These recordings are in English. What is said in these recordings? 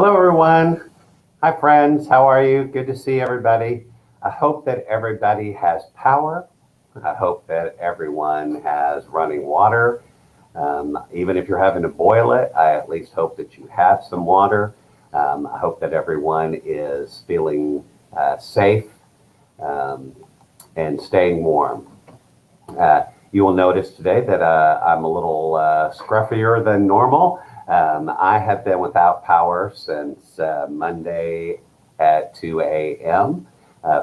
Hello, everyone. Hi, friends. How are you? Good to see everybody. I hope that everybody has power. I hope that everyone has running water. Even if you're having to boil it, I at least hope that you have some water. I hope that everyone is feeling safe um, and staying warm. You will notice today that I'm a little scruffier than normal. I have been without power since Monday at 2 a.m.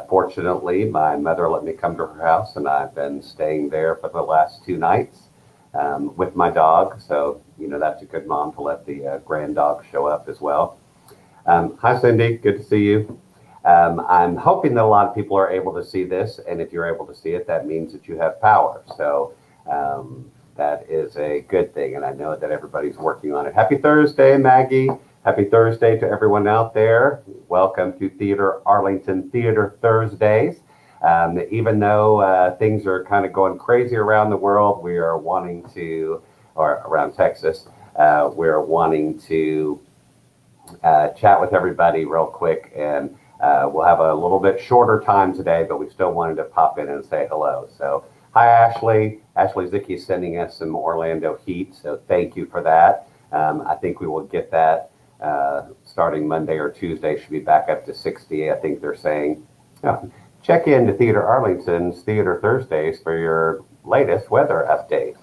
Fortunately, my mother let me come to her house, and I've been staying there for the last 2 nights with my dog. So, that's a good mom to let the grand dog show up as well. Hi, Cindy. Good to see you. I'm hoping that a lot of people are able to see this, and if you're able to see it, that means that you have power. So that is a good thing, and I know that everybody's working on it. Happy Thursday, Maggie. Happy Thursday to everyone out there. Welcome to Theater Arlington Theater Thursdays. Even though things are kind of going crazy around the world, we are wanting to, or around Texas, we're wanting to chat with everybody real quick, and we'll have a little bit shorter time today, but we still wanted to pop in and say hello. So hi, Ashley. Ashley Zicki is sending us some Orlando heat, so thank you for that. I think we will get that starting Monday or Tuesday, should be back up to 60, I think they're saying. Check in to Theater Arlington's Theater Thursdays for your latest weather update.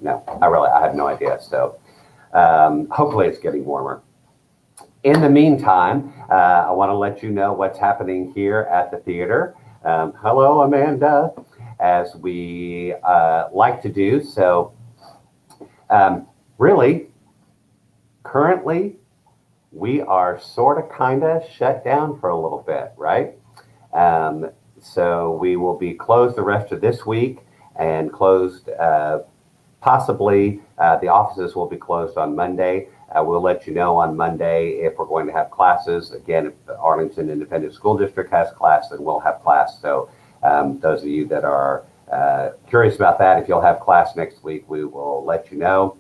No, I have no idea, so hopefully it's getting warmer. In the meantime, I want to let you know what's happening here at the theater. Hello, Amanda, as we like to do. So really, currently, we are sort of kind of shut down for a little bit, right? So we will be closed the rest of this week and closed possibly the offices will be closed on Monday. We'll let you know on Monday if we're going to have classes. Again, if the Arlington Independent School District has class, then we'll have class. So those of you that are curious about that, if you'll have class next week, we will let you know.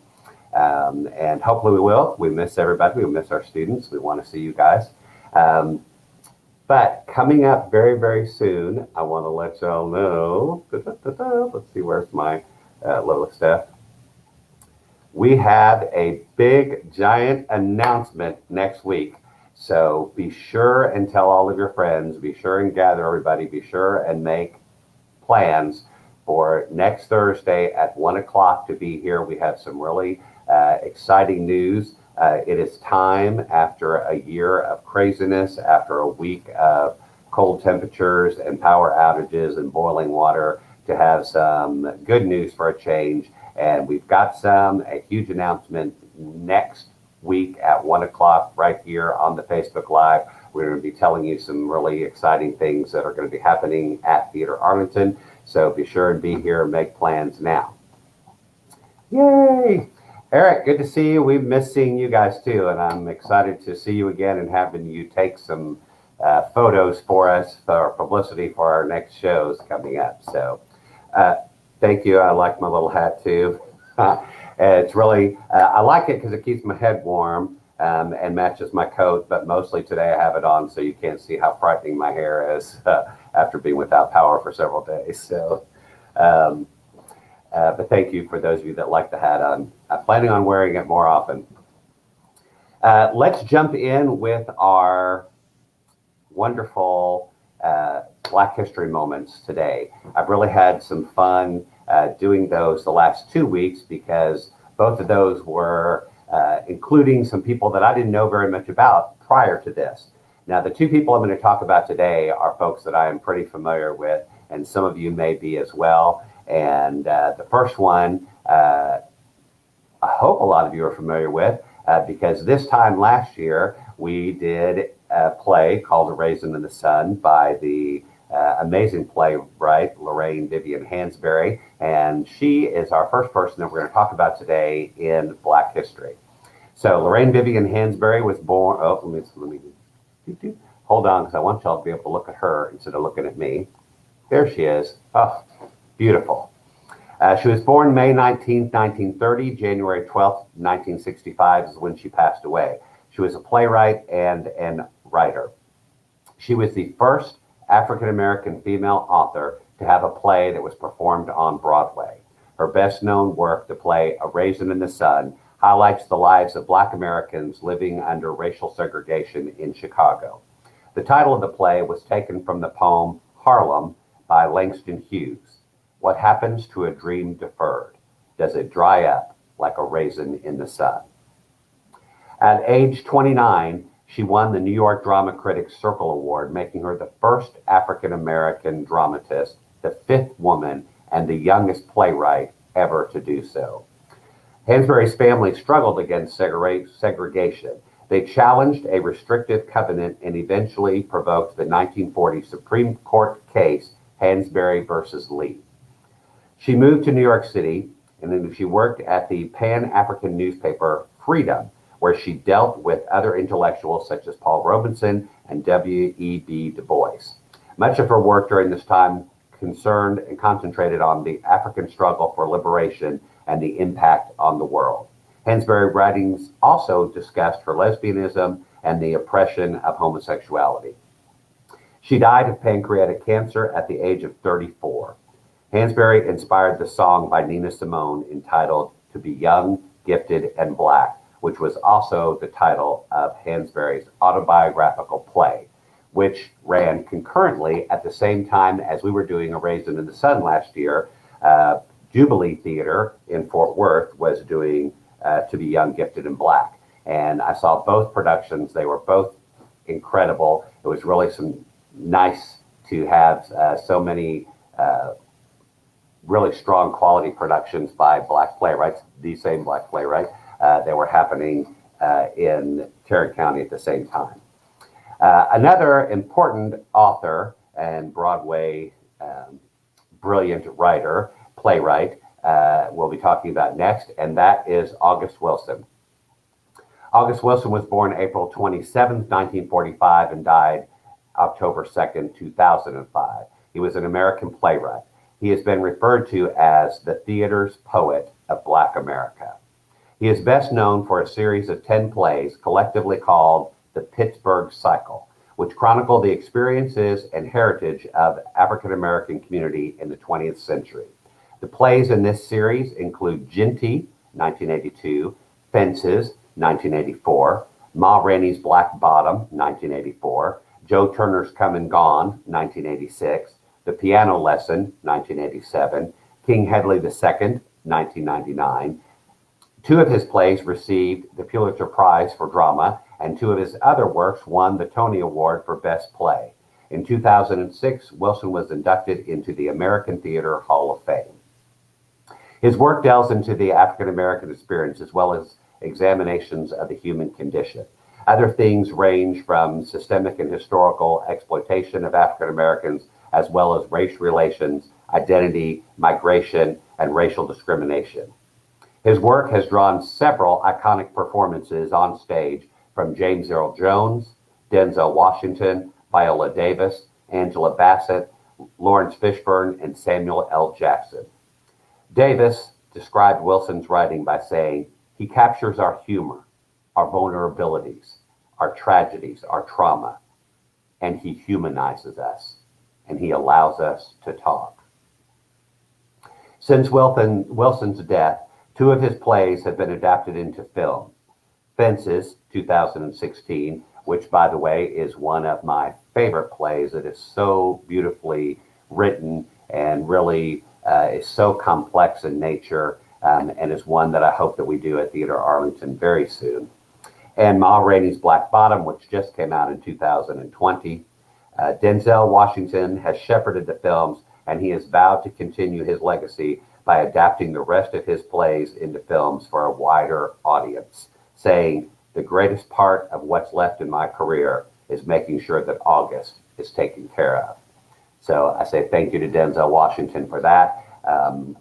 And hopefully we will. We miss everybody. We miss our students. We want to see you guys. But coming up very, very soon, I want to let y'all know. Let's see, where's my little stuff. We have a big, giant announcement next week. So be sure and tell all of your friends, be sure and gather everybody, be sure and make plans for next Thursday at 1 o'clock to be here. We have some really exciting news. It is time, after a year of craziness, after a week of cold temperatures and power outages and boiling water, to have some good news for a change. And we've got a huge announcement next week at 1 o'clock right here on the Facebook Live. We're going to be telling you some really exciting things that are going to be happening at Theater Arlington. So be sure and be here and make plans now. Yay! Eric, good to see you. We've missed seeing you guys too, and I'm excited to see you again and having you take some photos for us for publicity for our next shows coming up. So thank you. I like my little hat too. It's really, I like it because it keeps my head warm and matches my coat, but mostly today I have it on so you can't see how frightening my hair is after being without power for several days. So, but thank you for those of you that like the hat. I'm planning on wearing it more often. Let's jump in with our wonderful Black History moments today. I've really had some fun doing those the last 2 weeks because both of those were including some people that I didn't know very much about prior to this. Now, the two people I'm going to talk about today are folks that I am pretty familiar with, and some of you may be as well. And the first one, I hope a lot of you are familiar with, because this time last year, we did a play called A Raisin in the Sun by the amazing playwright Lorraine Vivian Hansberry, and she is our first person that we're going to talk about today in Black history. So Lorraine Vivian Hansberry was born. Oh, let me hold on, because I want y'all to be able to look at her instead of looking at me. There she is. Oh, beautiful. She was born May 19th, 1930. January 12th, 1965 is when she passed away. She was a playwright and an writer. She was the first African American female author to have a play that was performed on Broadway. Her best known work, the play A Raisin in the Sun, highlights the lives of Black Americans living under racial segregation in Chicago. The title of the play was taken from the poem Harlem by Langston Hughes. What happens to a dream deferred? Does it dry up like a raisin in the sun? At age 29, she won the New York Drama Critics Circle Award, making her the first African American dramatist, the fifth woman, and the youngest playwright ever to do so. Hansberry's family struggled against segregation. They challenged a restrictive covenant and eventually provoked the 1940 Supreme Court case Hansberry versus Lee. She moved to New York City, and then she worked at the Pan-African newspaper Freedom, where she dealt with other intellectuals such as Paul Robeson and W.E.B. Du Bois. Much of her work during this time concerned and concentrated on the African struggle for liberation and the impact on the world. Hansberry's writings also discussed her lesbianism and the oppression of homosexuality. She died of pancreatic cancer at the age of 34. Hansberry inspired the song by Nina Simone entitled To Be Young, Gifted, and Black, which was also the title of Hansberry's autobiographical play, which ran concurrently at the same time as we were doing A Raisin in the Sun last year. Jubilee Theater in Fort Worth was doing To Be Young, Gifted, and Black. And I saw both productions. They were both incredible. It was really nice to have so many really strong quality productions by Black playwrights, the same Black playwright. They were happening in Tarrant County at the same time. Another important author and Broadway brilliant writer, playwright, we'll be talking about next, and that is August Wilson. August Wilson was born April 27th, 1945, and died October 2nd, 2005. He was an American playwright. He has been referred to as the theater's poet of Black America. He is best known for a series of 10 plays collectively called The Pittsburgh Cycle, which chronicle the experiences and heritage of African American community in the 20th century. The plays in this series include Ginty, 1982, Fences, 1984, Ma Rainey's Black Bottom, 1984, Joe Turner's Come and Gone, 1986, The Piano Lesson, 1987, King Hedley II, 1999. Two of his plays received the Pulitzer Prize for Drama, and two of his other works won the Tony Award for Best Play. In 2006, Wilson was inducted into the American Theater Hall of Fame. His work delves into the African American experience as well as examinations of the human condition. Other themes range from systemic and historical exploitation of African Americans, as well as race relations, identity, migration, and racial discrimination. His work has drawn several iconic performances on stage from James Earl Jones, Denzel Washington, Viola Davis, Angela Bassett, Lawrence Fishburne, and Samuel L. Jackson. Davis described Wilson's writing by saying, "He captures our humor, our vulnerabilities, our tragedies, our trauma, and he humanizes us, and he allows us to talk." Since Wilson's death, two of his plays have been adapted into film. Fences, 2016, which, by the way, is one of my favorite plays. It is so beautifully written and really is so complex in nature, and is one that I hope that we do at Theater Arlington very soon. And Ma Rainey's Black Bottom, which just came out in 2020. Denzel Washington has shepherded the films, and he has vowed to continue his legacy by adapting the rest of his plays into films for a wider audience, saying, "The greatest part of what's left in my career is making sure that August is taken care of." So I say thank you to Denzel Washington for that.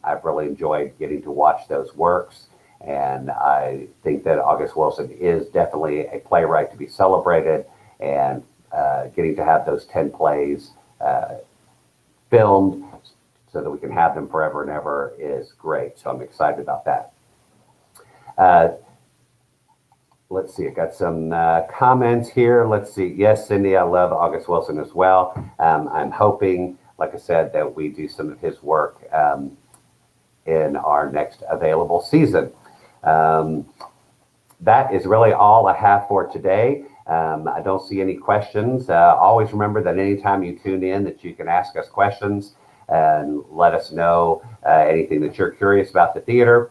I've really enjoyed getting to watch those works, and I think that August Wilson is definitely a playwright to be celebrated, and getting to have those 10 plays filmed so that we can have them forever and ever is great. So I'm excited about that. let's see, I got some comments here. Let's see. Yes, Cindy, I love August Wilson as well. I'm hoping, like I said, that we do some of his work in our next available season. That is really all I have for today. I don't see any questions. Always remember that anytime you tune in that you can ask us questions and let us know anything that you're curious about the theater.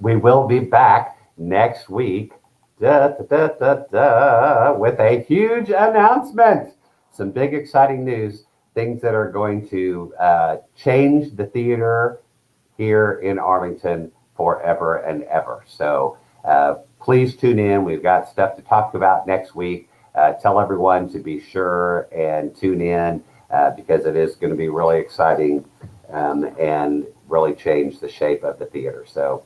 We will be back next week with a huge announcement. Some big exciting news, things that are going to change the theater here in Arlington forever and ever. So please tune in. We've got stuff to talk about next week. Tell everyone to be sure and tune in because it is going to be really exciting and really change the shape of the theater. So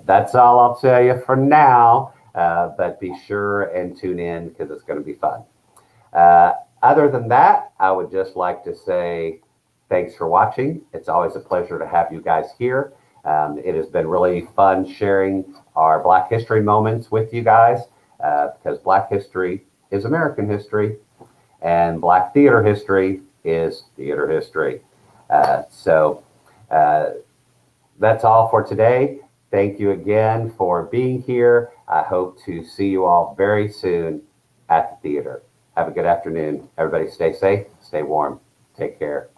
that's all I'll tell you for now, but be sure and tune in because it's going to be fun. Other than that, I would just like to say thanks for watching. It's always a pleasure to have you guys here. It has been really fun sharing our Black History moments with you guys because Black history is American history and Black theater history is theater history. So that's all for today. Thank you again for being here. I hope to see you all very soon at the theater. Have a good afternoon. Everybody stay safe, stay warm. Take care.